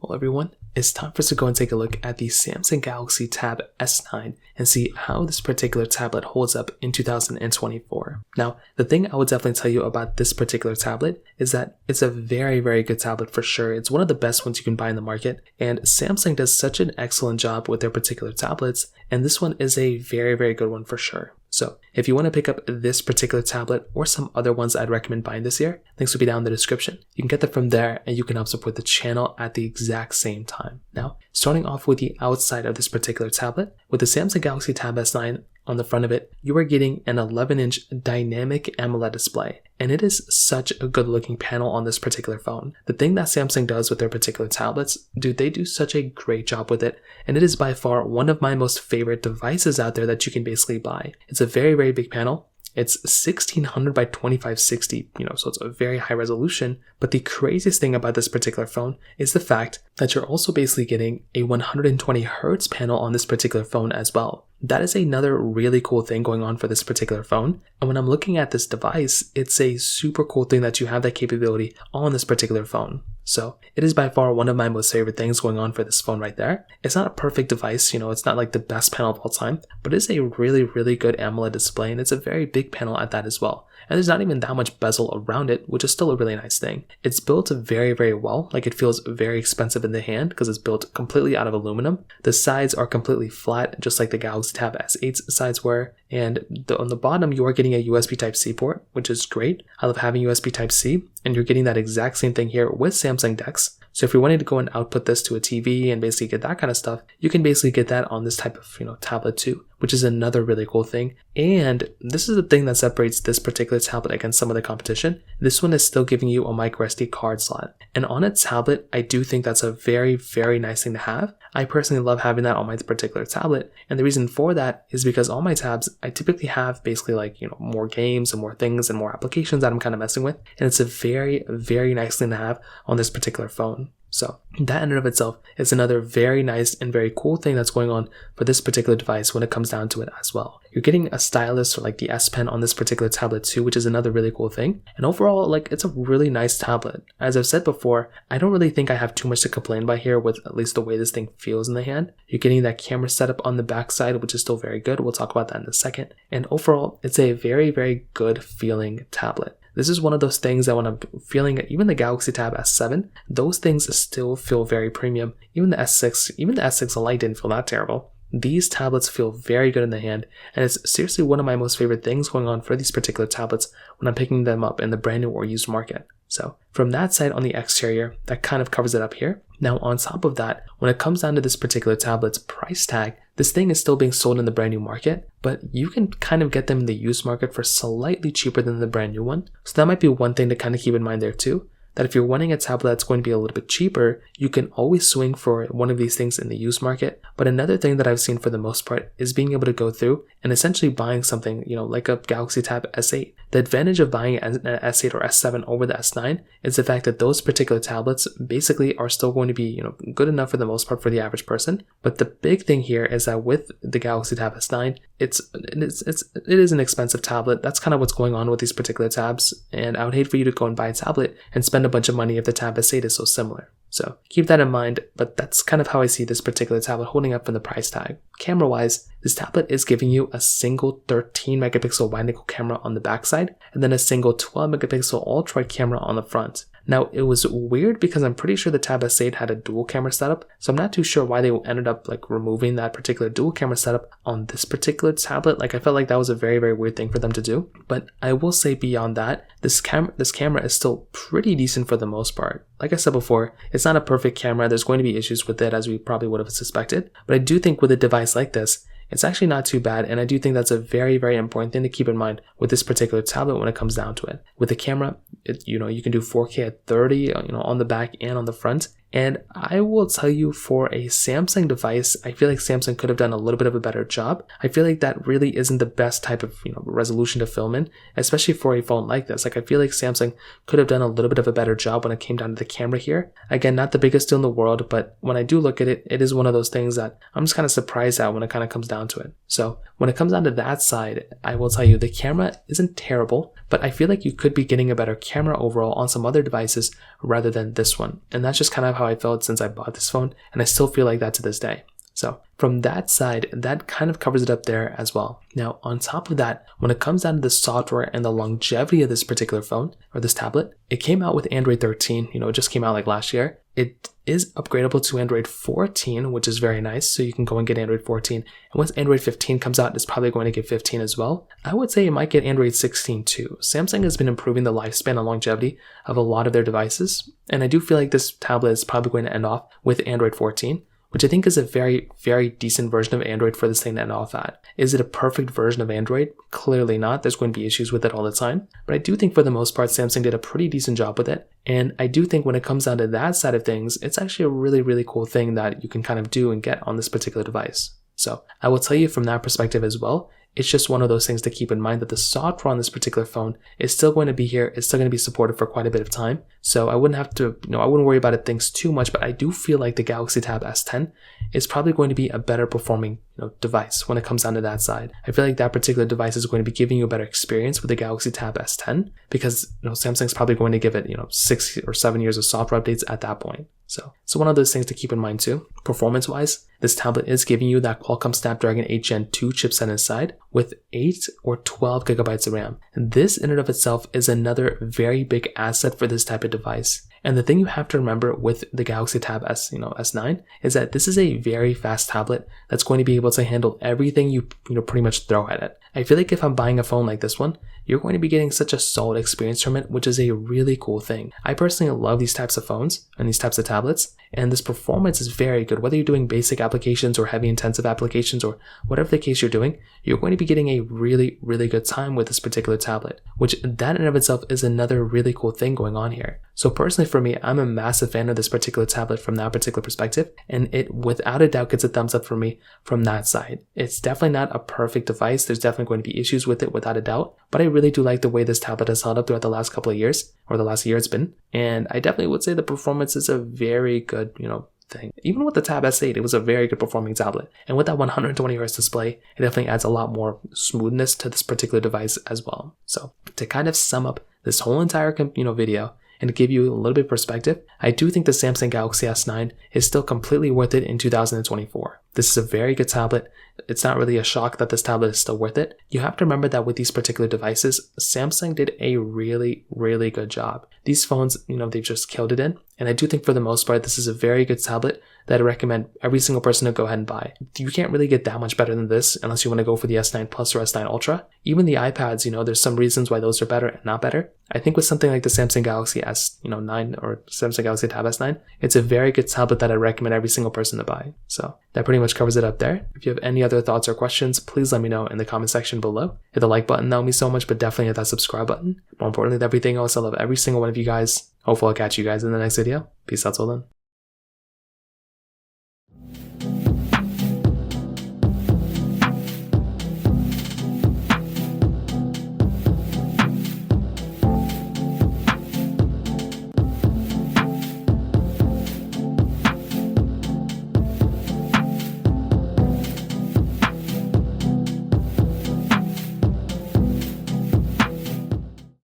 Well everyone, it's time for us to go and take a look at the Samsung Galaxy Tab S9 and see how this particular tablet holds up in 2024. Now, the thing I would definitely tell you about this particular tablet is that it's a very, very good tablet for sure. It's one of the best ones you can buy in the market, and Samsung does such an excellent job with their particular tablets, and this one is a very, very good one for sure. So if you want to pick up this particular tablet or some other ones I'd recommend buying this year, links will be down in the description. You can get them from there and you can help support the channel at the exact same time. Now, starting off with the outside of this particular tablet, with the Samsung Galaxy Tab S9 on the front of it, you are getting an 11-inch dynamic AMOLED display, and it is such a good looking panel on this particular phone. The thing that Samsung does with their particular tablets, dude, they do such a great job with it, and it is by far one of my most favorite devices out there that you can basically buy. It's a very, very big panel. It's 1600 by 2560, so it's a very high resolution. But the craziest thing about this particular phone is the fact that you're also basically getting a 120 Hertz panel on this particular phone as well. That is another really cool thing going on for this particular phone. And when I'm looking at this device, it's a super cool thing that you have that capability on this particular phone. So it is by far one of my most favorite things going on for this phone right there. It's not a perfect device, it's not like the best panel of all time, but it's a really, really good AMOLED display, and it's a very big panel at that as well. And there's not even that much bezel around it, which is still a really nice thing. It's built very, very well. Like, it feels very expensive in the hand because it's built completely out of aluminum. The sides are completely flat, just like the Galaxy Tab S8's sides were. And on the bottom, you are getting a USB Type-C port, which is great. I love having USB Type-C, and you're getting that exact same thing here with Samsung DeX. So if you're wanting to go and output this to a TV and basically get that kind of stuff, you can basically get that on this type of, tablet too, which is another really cool thing. And this is the thing that separates this particular tablet against some of the competition. This one is still giving you a microSD card slot. And on a tablet, I do think that's a very, very nice thing to have. I personally love having that on my particular tablet. And the reason for that is because on my tabs, I typically have basically more games and more things and more applications that I'm kind of messing with. And it's a very, very nice thing to have on this particular phone. So that in and of itself is another very nice and very cool thing that's going on for this particular device when it comes down to it as well. You're getting a stylus for the S Pen on this particular tablet too, which is another really cool thing. And overall, it's a really nice tablet. As I've said before, I don't really think I have too much to complain about here with at least the way this thing feels in the hand. You're getting that camera setup on the back side, which is still very good. We'll talk about that in a second. And overall, it's a very, very good feeling tablet. This is one of those things that when I'm feeling even the Galaxy Tab S7, those things still feel very premium. Even the S6 Lite didn't feel that terrible. These tablets feel very good in the hand, and it's seriously one of my most favorite things going on for these particular tablets when I'm picking them up in the brand new or used market. So from that side on the exterior, that kind of covers it up here. Now on top of that, when it comes down to this particular tablet's price tag, this thing is still being sold in the brand new market, but you can kind of get them in the used market for slightly cheaper than the brand new one. So that might be one thing to kind of keep in mind there too, that if you're wanting a tablet that's going to be a little bit cheaper, you can always swing for one of these things in the used market. But another thing that I've seen for the most part is being able to go through and essentially buying something, like a Galaxy Tab S8. The advantage of buying an S8 or S7 over the S9 is the fact that those particular tablets basically are still going to be, good enough for the most part for the average person. But the big thing here is that with the Galaxy Tab S9, it is an expensive tablet. That's kind of what's going on with these particular tabs. And I would hate for you to go and buy a tablet and spend a bunch of money if the Tab S8 is so similar. So keep that in mind, but that's kind of how I see this particular tablet holding up from the price tag. Camera wise, this tablet is giving you a single 13 megapixel wide angle camera on the backside, and then a single 12 megapixel ultra-wide camera on the front. Now, it was weird because I'm pretty sure the Tab S8 had a dual camera setup, so I'm not too sure why they ended up removing that particular dual camera setup on this particular tablet. I felt like that was a very, very weird thing for them to do. But I will say beyond that, this camera is still pretty decent for the most part. Like I said before, it's not a perfect camera. There's going to be issues with it, as we probably would have suspected. But I do think with a device like this, it's actually not too bad, and I do think that's a very, very important thing to keep in mind with this particular tablet when it comes down to it. With the camera, you can do 4K at 30, on the back and on the front. And I will tell you, for a Samsung device, I feel like Samsung could have done a little bit of a better job. I feel like that really isn't the best type of resolution to film in, especially for a phone like this. I feel like Samsung could have done a little bit of a better job when it came down to the camera here. Again, not the biggest deal in the world, but when I do look at it, it is one of those things that I'm just kind of surprised at when it kind of comes down to it. So when it comes down to that side, I will tell you the camera isn't terrible, but I feel like you could be getting a better camera overall on some other devices rather than this one. And that's just kind of how I felt since I bought this phone, and I still feel like that to this day. So from that side, that kind of covers it up there as well. Now, on top of that, when it comes down to the software and the longevity of this particular phone or this tablet, it came out with Android 13. It just came out like last year. It is upgradable to Android 14, which is very nice. So you can go and get Android 14. And once Android 15 comes out, it's probably going to get 15 as well. I would say it might get Android 16 too. Samsung has been improving the lifespan and longevity of a lot of their devices. And I do feel like this tablet is probably going to end off with Android 14, which I think is a very, very decent version of Android for this thing to end off at. Is it a perfect version of Android? Clearly not. There's going to be issues with it all the time. But I do think for the most part, Samsung did a pretty decent job with it. And I do think when it comes down to that side of things, it's actually a really, really cool thing that you can kind of do and get on this particular device. So I will tell you from that perspective as well, it's just one of those things to keep in mind that the software on this particular phone is still going to be here. It's still going to be supported for quite a bit of time. So I wouldn't have to, I wouldn't worry about it things too much, but I do feel like the Galaxy Tab S10 is probably going to be a better performing device when it comes down to that side. I feel like that particular device is going to be giving you a better experience with the Galaxy Tab S10 because Samsung's probably going to give it 6 or 7 years of software updates at that point. So one of those things to keep in mind too. Performance wise, this tablet is giving you that Qualcomm Snapdragon 8 Gen 2 chipset inside with 8 or 12 gigabytes of RAM. And this in and of itself is another very big asset for this type of device. And the thing you have to remember with the Galaxy Tab S9 is that this is a very fast tablet that's going to be able to handle everything you pretty much throw at it. I feel like if I'm buying a phone like this one, you're going to be getting such a solid experience from it, which is a really cool thing. I personally love these types of phones and these types of tablets, and this performance is very good. Whether you're doing basic applications or heavy intensive applications or whatever the case you're doing, you're going to be getting a really, really good time with this particular tablet, which that in and of itself is another really cool thing going on here. So personally for me, I'm a massive fan of this particular tablet from that particular perspective, and it without a doubt gets a thumbs up for me from that side. It's definitely not a perfect device. There's definitely going to be issues with it without a doubt, but I really do like the way this tablet has held up throughout the last couple of years, or the last year it's been, and I definitely would say the performance is a very good, thing. Even with the Tab S8, it was a very good performing tablet, and with that 120Hz display, it definitely adds a lot more smoothness to this particular device as well. So to kind of sum up this whole entire video, and to give you a little bit of perspective, I do think the Samsung Galaxy S9 is still completely worth it in 2024. This is a very good tablet. It's not really a shock that this tablet is still worth it. You have to remember that with these particular devices, Samsung did a really, really good job. These phones, they've just killed it in. And I do think for the most part, this is a very good tablet that I recommend every single person to go ahead and buy. You can't really get that much better than this unless you want to go for the S9 Plus or S9 Ultra. Even the iPads, there's some reasons why those are better and not better. I think with something like the Samsung Galaxy S9 or Samsung Galaxy Tab S9, it's a very good tablet that I recommend every single person to buy. So that pretty much covers it up there. If you have any other thoughts or questions, please let me know in the comment section below. Hit the like button, that would mean so much, but definitely hit that subscribe button. More importantly than everything else, I love every single one of you guys. Hopefully I'll catch you guys in the next video. Peace out till then.